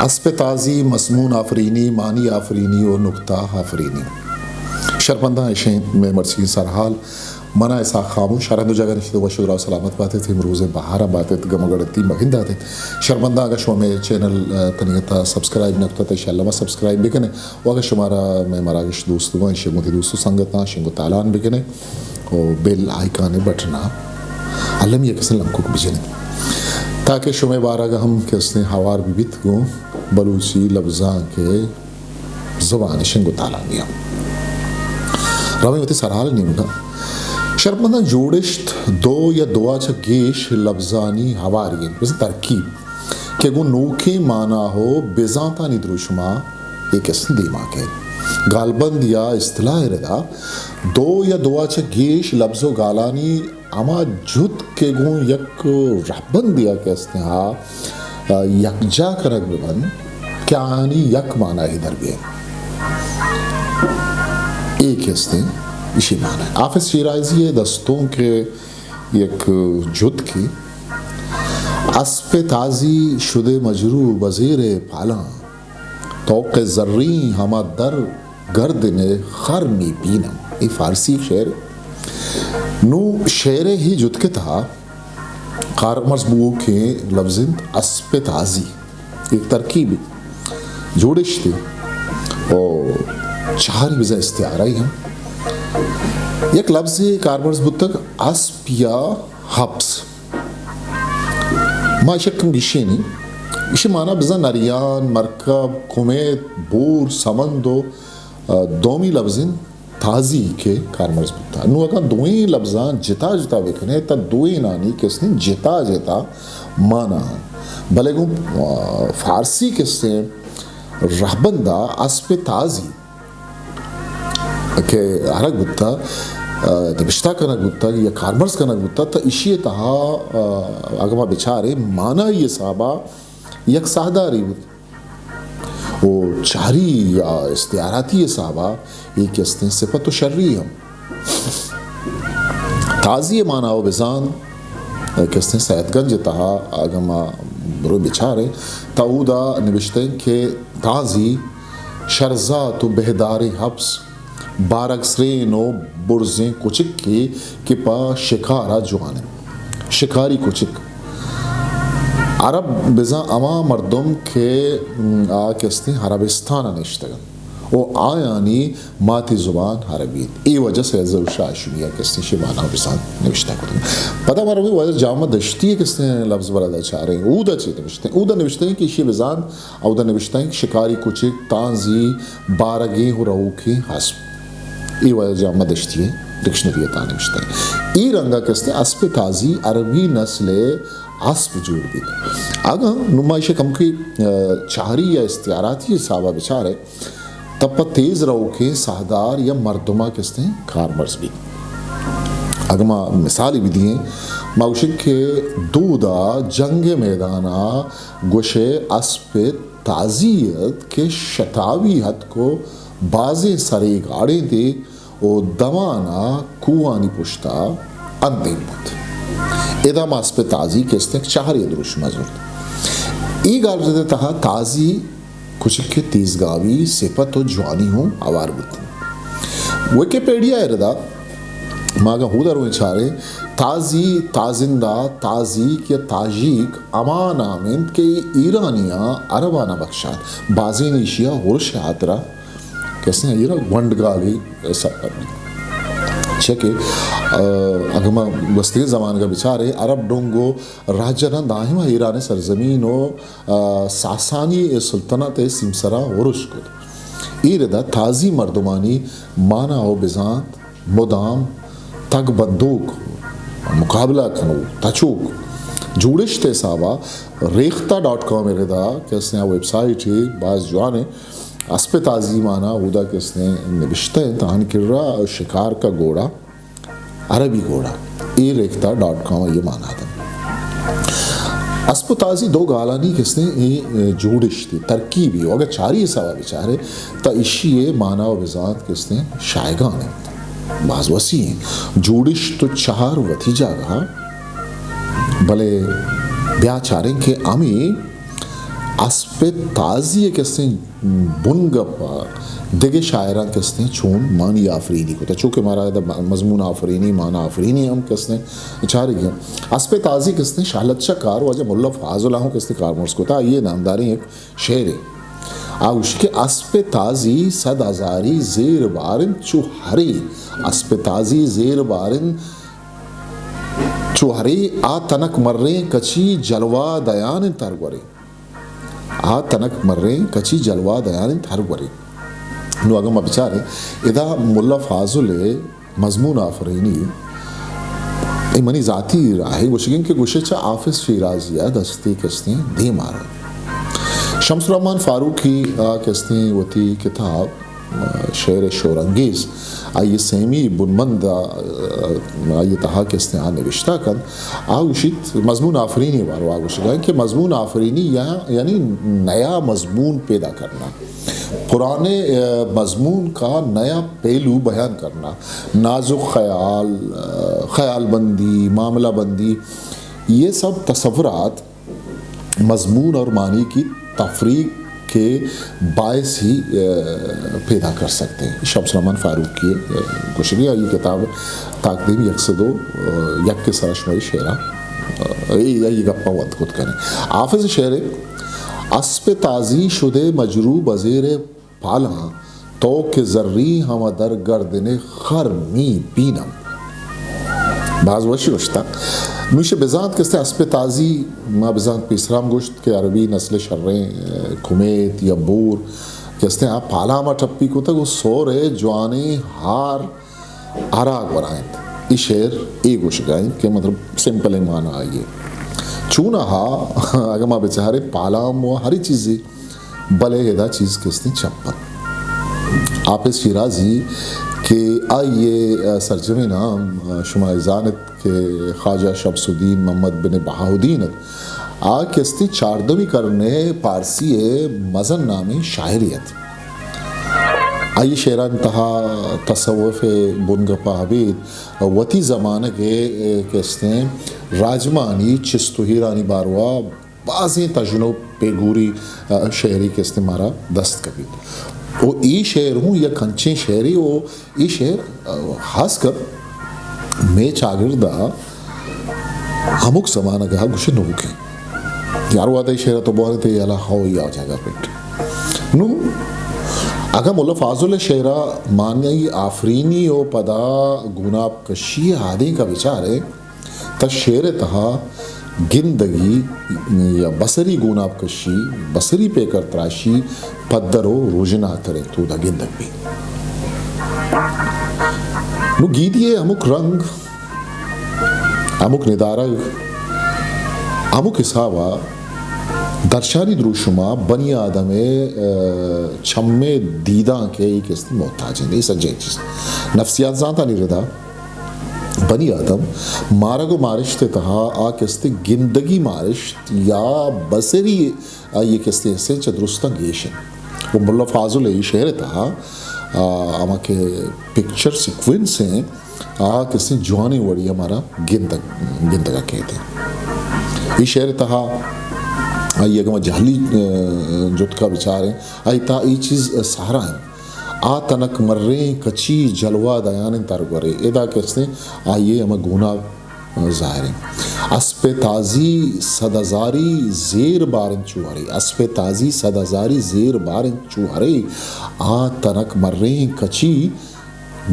اسب تازی مسمون آفرینی معنی آفرینی و نقطہ آفرینی شرمندہ عشیں میں مرسی سرحال منع ایسا خاموش شرندو جگہ نشتے و شکر و سلامت باتیں تھے مروز بہارا باتیں گمگڑتی مہندہ تھے شرمندہ اگر شما میں چینل تنیتا سبسکرائب نکتا تا انشاءاللہ ما سبسکرائب بکنے و اگر شمارا میں مراگش دوستو ہیں شنگو تی دوستو سنگتنا شنگو تالان بکنے و بیل آئیکانے بٹنا علم یہ کسن لمکوک بجنے تاکہ شما بارا ہم کسنے حوار بھی بیت گوں بلوچی لفظاں کے زبان شنگو تالان دیا رامی ہوتی سرحال نہیں ہوگا شرمندہ جوڑشت دو یا دعا چا گیش لفظانی حوارین ویسے ترکیب کہ گو نوکے مانا ہو بیزانتا ندروشما ایک اسن دیماک ہے غالبند یا اصطلاح ردا دو یا دعا چا گیش لفظ و گالانی اما جد کے گو یک رحبند دیا کہ اسنے ہاں یک جا کرک ببن کیا آنی یک مانا ہی در گئے ایک اسنے اسی معنی ہے حافظ شیرازی دستوں کے یک جد کی اسب تازی شدے مجروع وزیر پالاں توق زرین ہما در گردن خرمی بینم یہ فارسی شعر نو شعر ہی جد کے تھا کارمرز بو کے لفظند اسب تازی ایک ترکیب جوڑش تھی اور چہاری وزا استعارائی ہم یک لفظ کاربرز بودتک اسب یا حبس ما شکم گیشی نہیں اسی معنی بزا نریان مرکب کمیت بور سمندو دومی لفظیں تازی کے کاربرز بودتا نو اگر دوئیں لفظاں جتا جتا بکنے تا دوئیں نانی کس نے جتا جتا مانا بلے گو فارسی کس نے رہبندہ اسب تازی کہ حرک بودتا نبشتہ کنک بودتا یا کارمرز کنک بودتا تا اشی تہا اگما بچارے مانا یہ صحابہ یک ساداری بود و چاری یا استعاراتی صحابہ ایک استن صفت و شرری ہم تازی مانا و بزان کس نے سیدگنج تہا اگما برو بچارے تاودا نبشتیں کہ تازی شرزات و بہدار حبس بارک سرین و برزیں کچک کی کپا شکارہ جوانے شکاری کچک عرب بزا اما مردم کے آکستے عربستان نشتگن او آیانی ماتی زبان عربی ای وجہ سے عزو شاشمیہ کستے شبانہ بزان نوشتہ کرتے ہیں پتہ مروی وجہ جامع دشتی ہے کستے لفظ برادہ چاہ رہے ہیں اودا چیتے نوشتے ہیں اودا نوشتے ہیں کہ اسی بزان اودا نوشتے ہیں کہ شکاری کچک تانزی بارگی ہو رہو کی حسب ای وجہ جامع دشتی ہے ڈکشنری تانے نوشتے ہیں ای رنگا کستے اسب تازی عربی نسل اسب جوڑ بھی آگا نمائش کم کی چہری یا استعاراتی صحابہ بچارے تب پا تیز رہو کے سہدار یا مردمہ کستے ہیں کارمرز بھی اگر ما مثالی بھی دیئے موشک کے دودا جنگ میدانا گوشے اسب تازیت کے شتاوی حد کو بازے سرے گاڑے دے او دمانا کوانی پشتا اندین بود ادام اسب تازی کستے ہیں چہری دروش مزورد ای گال رہتے تہا تازی کچھ کے تیزگاوی صفت و جوانی ہوں آوار بودتی ویکیپیڈیا اردا ماگا ہودہ روئے چارے تازی تازندہ تازیک یا تاجیک امان آمند کے ایرانیاں عربانہ بخشاد بازین ایشیا غرش حاترہ کیسے ہیں ایران ونڈگالی ایسا چکے اگر میں وسطی زمان کا بچارے عرب ڈونگو راجران داہمہ ایران سرزمین و ساسانی سلطنت سمسرہ غرش کو ایردہ تازی مردمانی مانا و بزانت مدام تگ بندوق مقابلہ کنو تچوک جوڑشتے صحابہ ریختہ.com ایردہ کیسے ہیں ویب سائٹ ہے بعض جوانے اسب تازی مانا اودا کس نے نبشتہ ہے تاہن کر رہا شکار کا گوڑا عربی گوڑا ای ریختہ.com یہ مانا تھا اسب تازی دو گالانی کس نے جوڑش تھی ترکیبی ہو اگر چاری سوا بچارے تا اشیے مانا و بزاد کس نے شائگان ہے بعض وسیع ہیں جوڑش تو چہار وتیجہ گا بلے بیا چاریں کہ امی اسپ تازی کہتے ہیں بنگپا دیگے شاعران کہتے ہیں چون مانی آفرینی کو تا چونکہ ہمارا مضمون آفرینی مانا آفرینی ہم کہتے ہیں چارے گیا اسپ تازی کہتے ہیں شالت شکار واجہ ملا فاض اللہ ہوں کہتے ہیں کارمرز کو تا یہ نامداری ایک شعر ہے آوش کے اسپ تازی صد ہزاری زیر بارن چوہری اسپ تازی زیر بارن چوہری آ تنک مریں کچی جلوہ دیان ترگوری آ تنک مریں کچی جلوہ دیان ترگوری نو اگر ما بچارے ادا ملا فاضل مضمون آفرینی ای منی ذاتی راہی گوشگین کے گوشے چا آفس شیرازیہ دستی کستے ہیں دی مارا شمس الرحمن فاروقی کہتے ہیں وہ تھی کتاب شعر شورانگیز آئیے سیمی بنمند آئیے تہا کہتے ہیں نوشتہ کن آگوشید مضمون آفرینی بارو آگوشید کہ مضمون آفرینی یعنی نیا مضمون پیدا کرنا پرانے مضمون کا نیا پہلو بیان کرنا نازک خیال بندی معاملہ بندی یہ سب تصورات مضمون اور معنی کی تفریق کے باعث ہی پیدا کر سکتے ہیں شمس الرحمن فاروق کی گوشگیہ یہ کتاب تقدیم یک کے سرشمائی شعرہ یہ گپا وقت خود کریں حافظ شعر اسپ تازی شدے مجروب بزیر پالا تو کہ ذری ہم در گردن خرمی بینم بعض وشی وشتا نوش بزانت کہتے ہیں اسپ تازی ما بزانت پیسرام گوشت کے عربی نسل شریں کمیت یا بور کہتے ہیں آپ پالا ما ٹپی کو تک وہ سورے جوانے ہار آراغ برائیں یہ شعر ایک گوش گائیں کہ مطلب سمپل معنی آئیے چونہ اگر ما بچارے پالا مو ہری چیزی بلے ہدا چیز کہتے ہیں چپن آپس شیرازی کہ آئیے سرجمی نام شما ازانت کے خواجہ شمس الدین محمد بن بہاؤدین کہتے چاردوی کرنے پارسی مزن نامی شاعریت آئیے شعرہ انتہا تصوف بنگپا حبید وطی زمانہ کے کہتے ہیں راجمانی چستو ہیرانی باروا بعضی تجنب پیگوری شعری کہتے ہیں مارا دست کبھی وہ ای شعر ہوں یا کھنچیں شعری وہ ای شعر خاص کر میں چاگردہ ہمک زمانہ گا گوشے نوکے یارو آدھا شعر تو بہت ہے یالا ہاو یا جاگا پیٹ نو اگر مولا فاضل شعرہ مانی آفرینی و پدا گناب کشی آدھیں کا بچارے تا شعر تہا گندگی یا بسری گوناب کشی بسری پیکر تراشی پدر و روجنا ترے تو دا گندگ بھی نو گیدیے امک رنگ امک ندارگ امک حسابہ درشانی دروشما بنی آدم چھمے دیداں کے ایک اس محتاج ہیں یہ سجے چیز نفسیات زانتا نہیں ردا بنی آدم مارگو مارشت تہا آ کستے گندگی مارشت یا بسری یہ کستے سے درستہ گیشن وہ ملا فاضل یہ شعر تہا آما کے پکچر سیکوینس ہیں آ کستے جوانی وڑی ہمارا گندگا کہتے ہیں یہ شعر تہا آئیے اگر میں جہلی جت کا بچار ہیں آئی تا ای چیز سہارا ہیں آ تنک مریں کچی جلوہ دیان ترگورے ادا کہتے ہیں آئیے ہمیں گونا ظاہر ہیں اسپ تازی صدازاری زیر بارن چوہرے اسپ تازی صدازاری زیر بارن چوہرے آ تنک مریں کچی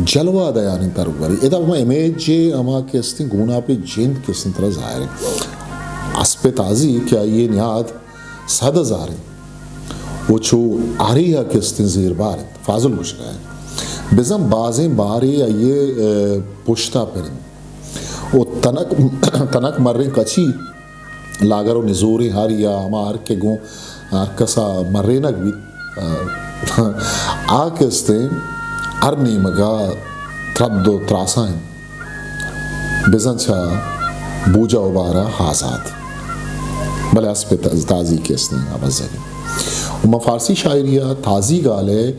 جلوہ دیان ترگورے ادا ہمیں امیج ہمیں کہتے ہیں گونا پہ جند کس طرح ظاہر ہیں اسپ تازی کیا یہ نیاد صد ہزار ہیں وہ چھو آریہ کستے زیر بار ہیں فاضل کچھ رہا ہے بزم بازیں بارے یہ پشتا پرن وہ تنک مریں کچی لاگر و نزوری ہاریا ہمار کے گوں کسا مرینک بھی آ کستے ارنی مگا ترد و تراسائیں بزن چھا بوجا وبارہ حازات بلے اسپ تازی کستے ہیں آباز زیادی وما فارسی شاعریہ تازی گالے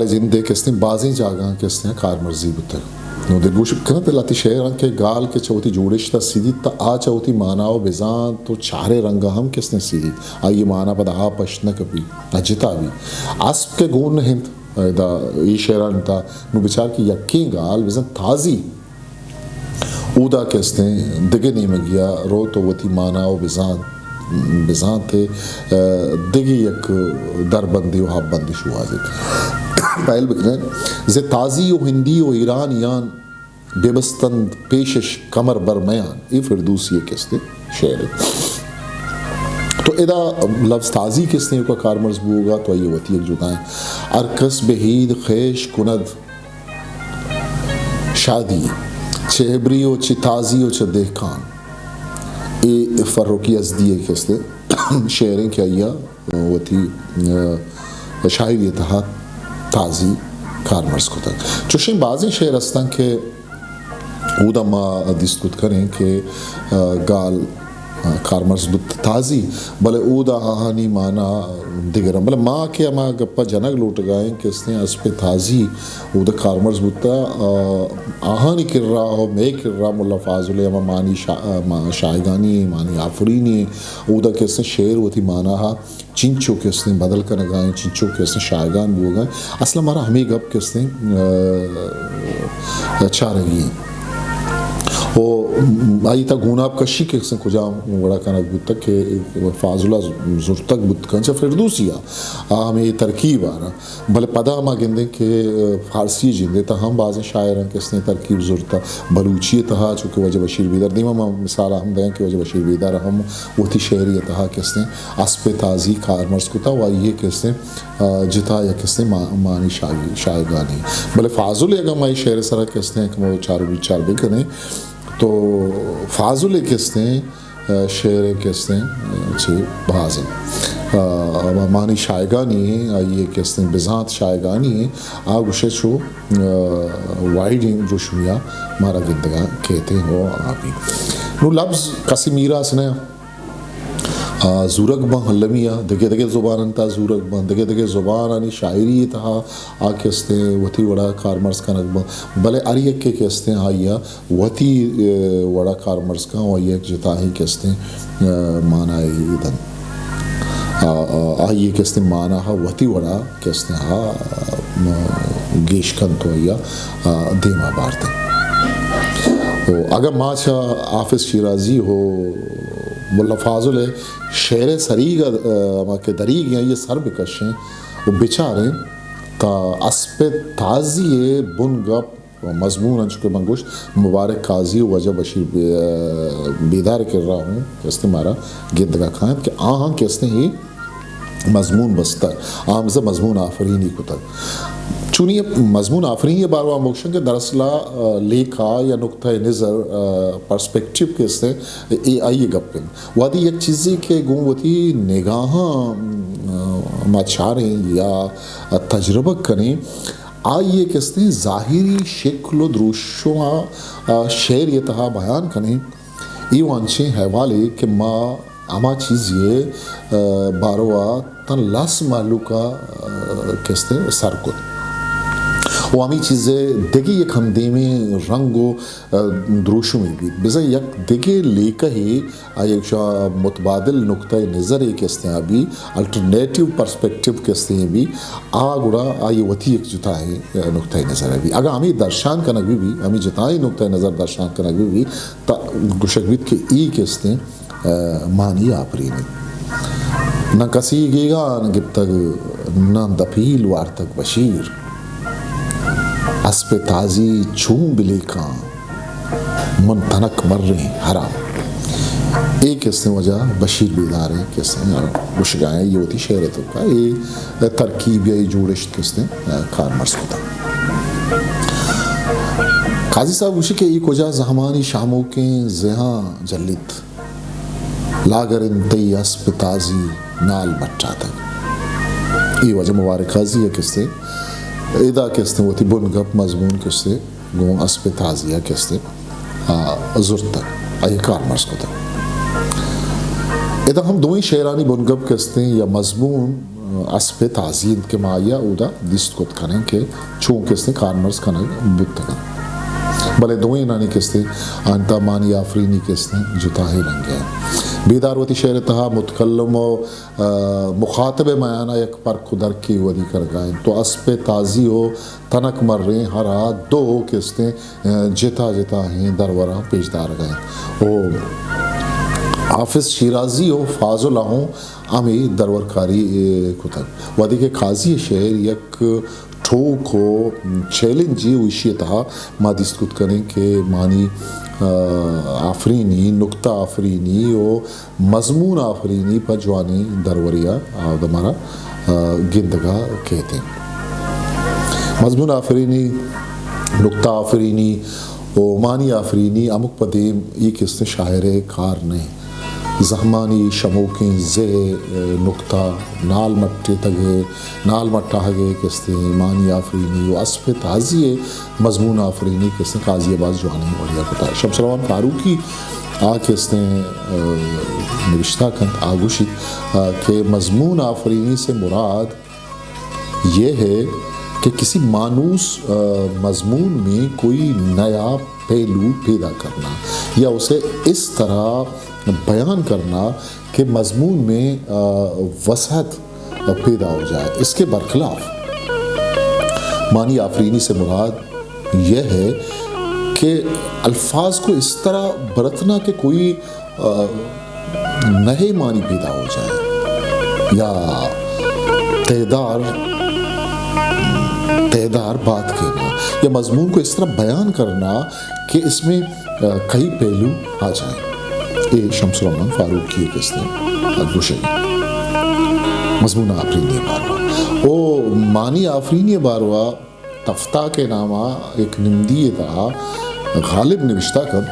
جن دے کستے ہیں بازیں جاگاں کستے ہیں کار مرضی بتا نو دل گوش کنت لاتی شعران کے گال کے چوتی جوڑشتا سیدھی تا آ چوتی معناو بزان تو چارے رنگا ہم کس نے سیدھی آئی معنی پدا آ پشت نہ کبھی جتا بھی اسب کے گون ہند دا ای شعران تا نو بچار کی یقین گال بزن تازی اودا کس نے دگے نہیں مگیا رو تو وتی معناو بزان تھے دگی یک در بندی و حاب بندی شو آزید پہل بکرین زی تازی و ہندی و ایرانیان بے بستند پیشش کمر برمیان یہ فردوسی کس نے شعر تو ادا لفظ تازی کس نے کا کار مرزبو ہوگا تو یہ وتی ایک جدائیں ارکس بہید خیش کند شادی چہبری و چی تازی و چی دیکھان یہ فروکی ازدی ہے کس نے شعریں کیا یہ وتی شاعری تہا تازی کارمرز کو تک چوشیں بعضی شعر استان کہ اودا ما دیستکت کریں کہ گال کارمرز بت تازی بلے اودا آہانی مانا دیگرم بلے ماں کے اما گپا جنگ لوٹ گائیں کہ اس نے اس پہ تازی اودا کارمرز بتا آہانی کر رہا ہو میں کر رہا ملا فاضل اما مانی شائگانی مانی آفرینی اودا کہ اس نے شعر ہوتی مانا ہا چنچو کے اس نے بدل کر گائیں چنچو کے اس نے شائگان بو گائیں اصلا ہمارا ہمیں گپ کے اس نے چارگی ہیں وہ آئی تا گوناب کشی کے سن کجا وڑا کنک بود تک کہ فاضلہ زرتک بود کنچا فردوسی ہمیں ترکیب آ رہا بھلے پدا ہما گندیں کہ فارسی جندے تا ہم بعض شاعران کس نے ترکیب زرتا بلوچی تہا چونکہ وجہ بشیر بیدار دیما مثال ہم دیں کہ وجہ بشیر بیدار ہم وہتی شعری تہا کس نے اسب تازی کارمرز کو تا وہ یہ کس نے جتا یا کس نے مانی شائگانی بھلے فاضل اگر مائی شعر سرہ کس نے کہ وہ چار بھی کریں تو فاضل کس نے شعر کس نے چی بھازن مانی شائگانی ہیں آئیے کس نے بزانت شائگانی ہیں آگ اسے چھو وائڈنگ جو شویا مارا گندگاں کہتے ہیں وہ آبی نو لفظ کسی میراس نے زورک بان حلمیہ دگے دگے زبان انتا زورک بان دگے دگے زبان آنی شاعری تہا آکستے وطی وڑا کارمرز کا نگبان بلے اریک کے کستے آئیا وطی وڑا کارمرز کا آئیے جتا ہی کستے مانا ایدن آئیے کستے مانا ہا وطی وڑا کستے ہا گیش کن تو آئیا دیما بارتے اگر ماچا آفس شیرازی ہو ملا فاضل ہے شعر سریگا اما کے دریگ ہیں یہ سر بکشیں وہ بچاریں تا اسپ تازی بن گپ مضمون انچکے منگوشت مبارک قاضی وجہ بشیر بیدار کر رہا ہوں اس نے مارا گندگا کھائیں کہ آہاں کس نے ہی مضمون بستا ہے عام سے مضمون آفرینی کو تک چونی مضمون آفرین یہ بارواں موکشن کے دراصلہ لیکھا یا نقطہ نظر پرسپیکٹیو کے سے آئیے گپن وادی یک چیزی کے گونوتی نگاہاں مچاریں یا تجربہ کریں آئیے کس نے ظاہری شکل و دروشوں شعر یہ تہا بیان کریں یہ وانچیں حوالے کہ ماں اما چیز یہ باروا تن لاس مالو کا کس نے سر کو وہ ہمیں چیزیں دیکھیں یک ہم دے میں رنگ و دروشوں میں بھی بزا یک دیکھیں لیکہ ہی ایک متبادل نقطہ نظر ہے کس نے ابھی الٹرنیٹیو پرسپیکٹیو کس نے بھی آگوڑا آئی وطی ایک جتا ہے نقطہ نظر ہے بھی اگر ہمیں درشان کنک بھی ہمیں جتائی نقطہ نظر درشان کنک بھی تا گوشک بیت کہ ای کس نے مانی آپرینی نہ کسی گے گا نہ گب تک نہ دپیل وار تک بشیر اسپ تازی چون بلے کان من تنک مر رہے حرام ایک اس نے وجہ بشیر بیدار ہے کس نے گشگائیں یہ ہوتی شعرتوں کا یہ ترکیب یا یہ جوڑشت کس نے کارمرز کو تھا قاضی صاحب گوشی کہ ایک وجہ زہمانی شاموں کے زہاں جلیت لاگر انتی اسپ تازی نال بچا تک یہ وجہ مبارک قاضی ہے کس نے ادا کس نے وہ تھی بن گپ مضمون کس نے گون اسپ تازیہ کس نے زرت تک آئی کارمرز کو تک ادا ہم دوئی شعرانی بن گپ کس نے یا مضمون اسپ تازید کے مایا اودا دست کت کریں کہ چون کس نے کارمرز کرنے بود تک بلے دوئیں نانی کستے آنتا مانی آفرینی کستے جتاہی رنگے بیداروتی شعر تہا متکلم و مخاطب میانا یک پر خدر کی ودی کر گائیں تو اسپ تازی ہو تنک مر رہے ہرا دو کستے جتا جتا ہیں درورہ پیش دار گئیں او حافظ شیرازی و فاضل ہوں امی درورکاری کتب ودی کے قاضی شعر یک ٹھوک ہو چیلنجی ویشی تہا ما دیستکت کریں کہ مانی آفرینی نکتہ آفرینی و مضمون آفرینی پر جوانی دروریا دمارا گندگا کہتے ہیں مضمون آفرینی نکتہ آفرینی و مانی آفرینی امک پدیم یہ کس نے شاعر کار نہیں زہمانی شموکیں زے نکتہ نال مٹے تگے نال مٹا ہگے کستے مانی آفرینی و اسپ تازی مضمون آفرینی کستے قاضی باز جوانی بڑھیا کتا شمس روان فاروقی کستے نوشتہ کند آگوشی کہ مضمون آفرینی سے مراد یہ ہے کہ کسی مانوس مضمون میں کوئی نیا پہلو پیدا کرنا یا اسے اس طرح بیان کرنا کہ مضمون میں وسعت پیدا ہو جائے. اس کے برخلاف مانی آفرینی سے مراد یہ ہے کہ الفاظ کو اس طرح برتنا کہ کوئی نئے معنی پیدا ہو جائے یا تیدار بات کہنا یا مضمون کو اس طرح بیان کرنا کہ اس میں کئی پہلو آ جائیں. یہ شمس روان فاروق کی ایک گوشے مضمون آفرینی باروا او مانی آفرینی باروا تفتہ کے نامہ ایک نمدی تھا غالب نوشتہ کر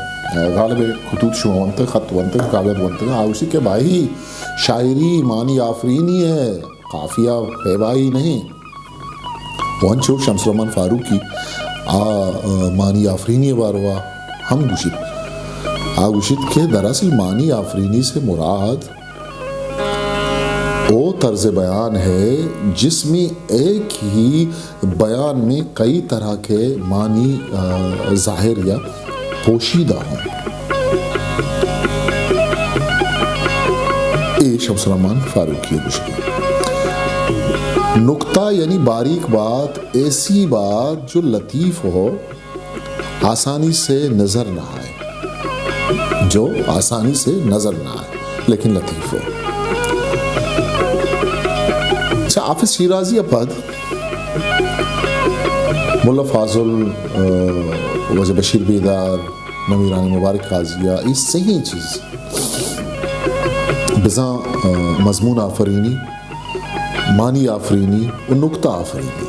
غالب خطوط شوانتک خط ونتک کاغذ ونتک آوشی کے بھائی شاعری مانی آفرینی ہے قافیہ پیبائی نہیں. وانچو شمس روان فاروق کی مانی آفرینی باروا ہم گوشت کہ دراصل مانی آفرینی سے مراد وہ طرز بیان ہے جس میں ایک ہی بیان میں کئی طرح کے معنی ظاہر یا پوشیدہ ہوں. اے شمس روان فاروق کی گوشت نکتہ یعنی باریک بات ایسی بات جو لطیف ہو آسانی سے نظر نہ آئے لیکن لطیف ہو. اچھا حافظ شیرازی اپد ملا فاضل وجہ بشیر بیدار نویرانی مبارک قاضیہ یہ صحیح چیز بزاں مضمون آفرینی مانی آفرینی و نکتہ آفرینی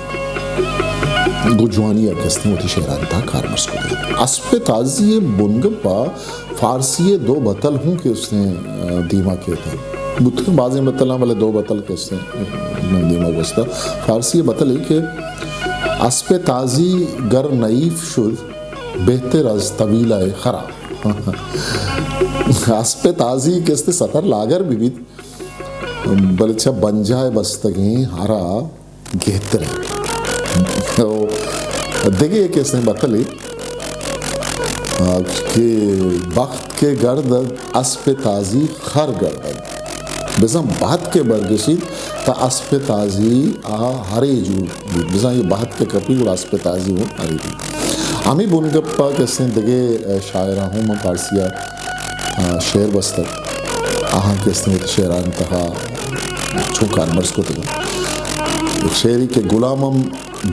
دو جوانی اگستی ہوتی شہران تا کار مسکو دے. اسپ تازی بنگپا فارسی دو بطل ہوں کہ اس نے دیما کہتے ہیں بطل بعضی بطلیں بلے دو بطل کہ اس نے دیما گستا فارسی بطل ہے کہ اسپ تازی گر نئیف شد بہتر از طویلہ خرا. اسپ تازی کہ اس نے سطر لاگر بھی بلے چھا بن جائے بستگیں ہارا گہتر ہے. دیکھئے کہ اس نے بطلی کہ بخت کے گرد اسپ تازی خر گردد بزن بہت کے برگشید تا اسپ تازی ہرے جو بزن یہ بہت کے کپی اور اسپ تازی ہوں ہرے بھی. ہمیں بنگپا کس نے دیکھے شاعرہ ہوں میں پارسیہ شعر بستر آہاں کس نے شعران تہا چھوکان مرس کو تگا شعری کے غلامم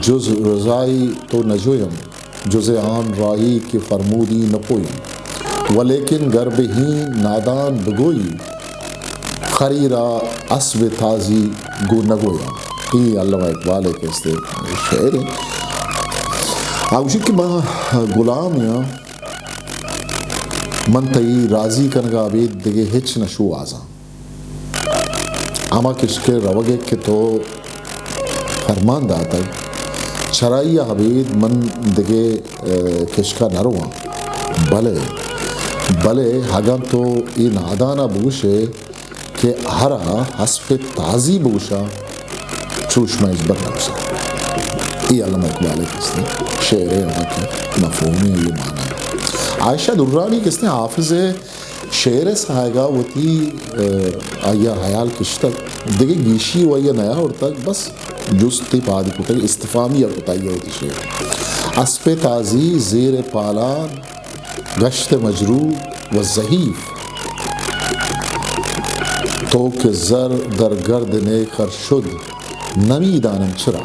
جز رضائی تو نجویم جز آن راہی کے فرمودی نپویم ولیکن گرب ہی نادان بگوئی خریرہ اسب تازی گو نگویم. یہ علامہ اقبال ہے کہ اس دے شعر ہے. آگوشی کہ میں غلام یا من تئی راضی کنگا بید دیگے ہچ نشو آزاں آما کس کے روگے کے تو فرمان داتا شرائی حبید من دگے کشکا نروان بلے ہگم تو یہ نادانا بوشے کہ ہرا حسب تازی بوشا چوشمہ اجبر نفسا. یہ علامہ اقبال کس نے شعر وہاں کے مفہوم یہ معنی ہے. عائشہ درانی کس نے حافظ شعر سائگا ہوتی آیا حیال کشتک دیکھے گیشی و یا نیا اور تک بس جستی پادی کتا استفامی کتائی ہوتی شعر. اسپ تازی زیر پالان گشت مجروح و ضعیف تو کہ زر در گرد نے خر شد نمی دانم چرا.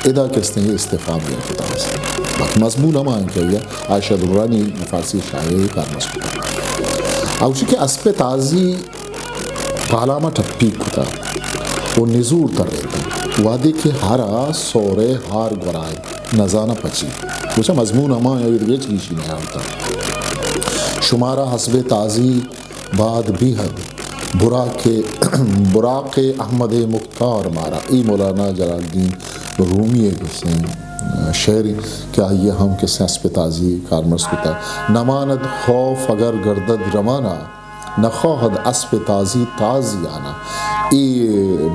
ادا کس نے یہ استفامی کتائی سے مضمون ہم آئیں کہ عائشہ درانی فارسی شاعری کار مضمون اوشی کہ اسپ تازی پالاما ٹپی کتا وہ نزور تر لیتا وادی کے ہارا سورے ہار گرائے نزانہ پچی وچا مضمون ہما ایرگیچ گیشی نہیں آتا. شمارہ حسب تازی بعد بھی حد براق احمد مختار مارا. ای مولانا جلال الدین رومی کس نے شعری کہ آئیے ہم کس نے اسپ تازی کارمرز کتا نماند خوف اگر گردد رمانا نخواہد اسپ تازی تازی آنا. ای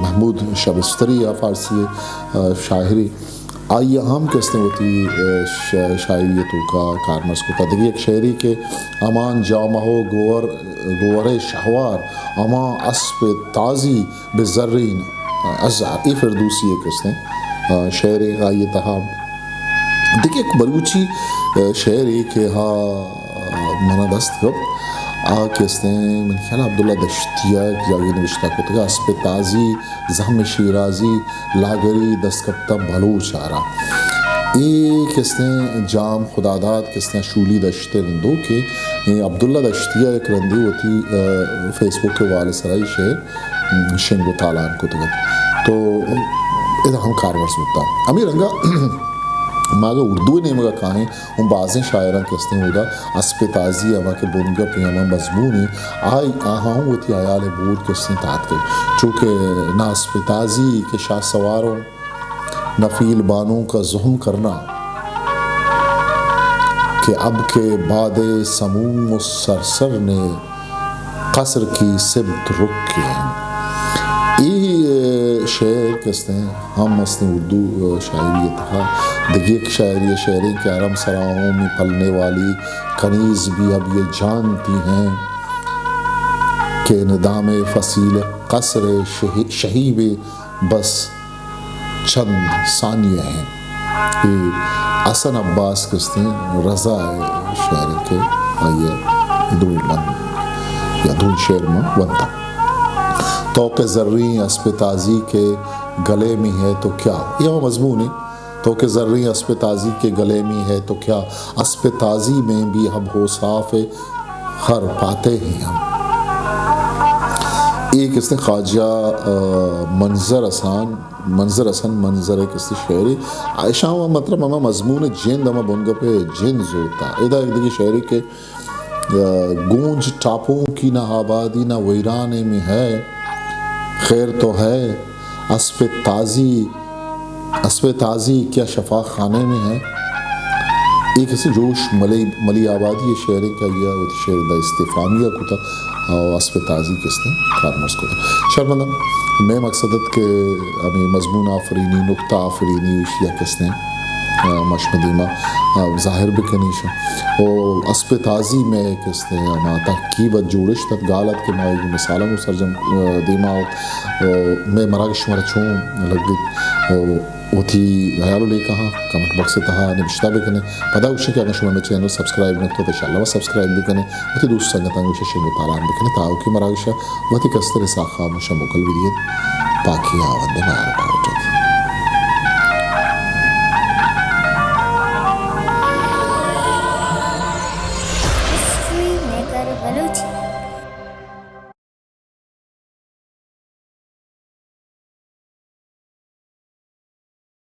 محمود شبستری فارسی شاعری آئیے ہم کس نے ہوتی شاعریتوں کا کارمرز کتا. دیکھیے ایک شعری کے امان جامہ گور شہوار اما اسپ تازی بزرین ازہر. ای فردوسی ہے کس نے شعر آئیے تہا. دیکھیے ایک بلوچی شعری کہ منا دست گپ کس نے من خیال عبداللہ دشتیہ جاگی نوشتہ کو تھا اسپ تازی زہم شیرازی لاگری دستکپتا بلوچ آرا. یہ کس نے جام خداداد کس نے شولی دشتے رندو کہ عبداللہ دشتیہ ایک رندی ہوتی فیس بک کے والے سرائی شعر شنگو تالان کو تھا تو ادھا ہم کارورس ہوتا. امی رنگا ماگا اردو نے مگا کہیں ان بعضیں شاعران کستے ہوگا اسپ تازی اما کے بنگا پیاما مضمونی آئی آہاں ہوتی آیال بود کستے تات کے چونکہ نہ اسپ تازی کے شاہ سواروں نہ فیل بانوں کا زہم کرنا کہ اب کے بعد سموم و سرسر نے قصر کی سبت رک کے ہیں. یہ شعر کس نے ہم مسلم اردو شاعری تھا. دیکھیے ایک شاعری کہ آرام سراہوں میں پلنے والی کنیز بھی اب یہ جانتی ہیں کہ ندام فصیل قصر شہیب بس چند ثانیہ ہیں. یہ حسن عباس کس نے رضا ہے شاعر کے آئیے دو من یا دو شعر میں ونتا. توق زریں اسپ تازی کے گلے میں ہے تو کیا. یہ مضمون ہے توق زریں اسپ تازی کے گلے میں ہے تو کیا اسپ تازی میں بھی ہم ہو صاف خر پاتے ہیں ہم. ایک اس نے خواجہ منظر حسن منظر کس نے شعری عائشہ مطلب ہمیں مضمون جند ہمیں بنگا پہ جند زورتا. ادھا ایک دیکھی شعری کے گونج ٹاپوں کی نہ آبادی نہ ویرانے میں ہے خیر تو ہے اسپ تازی کیا شفا خانے میں ہے. ایک ایسی جوش ملی آبادی یہ شعر کا یہ وہ شعر دا استفامیہ کو تھا اور اسپ تازی کس نے کارمرز کو تھا. شرمندہ میں مقصدت کہ ہمیں مضمون آفرینی نقطہ آفرینی اشیاء کس نے مشمدیمہ ظاہر بکنیشا اور اسپ تازی میں کس نے ہما تحقیبت جوڑش تت غالت کے مائی مثالوں کو سرجم دیما میں مراکش مرچوں لگ گئی وہ تھی حیالو لے کہاں کمنٹ باکس سے تہا نبشتہ بکنے پدا اوشے کہ اگر شما میں چینل سبسکرائب نکتو تو انشاءاللہ وہ سبسکرائب بکنے وہ تھی دوست سنگتاں اوشے شنگو تالان بکنے تاو کی مراکشہ وہ تھی کستر ساخا مشا مکل ویدیت پاکی آوند مہربان.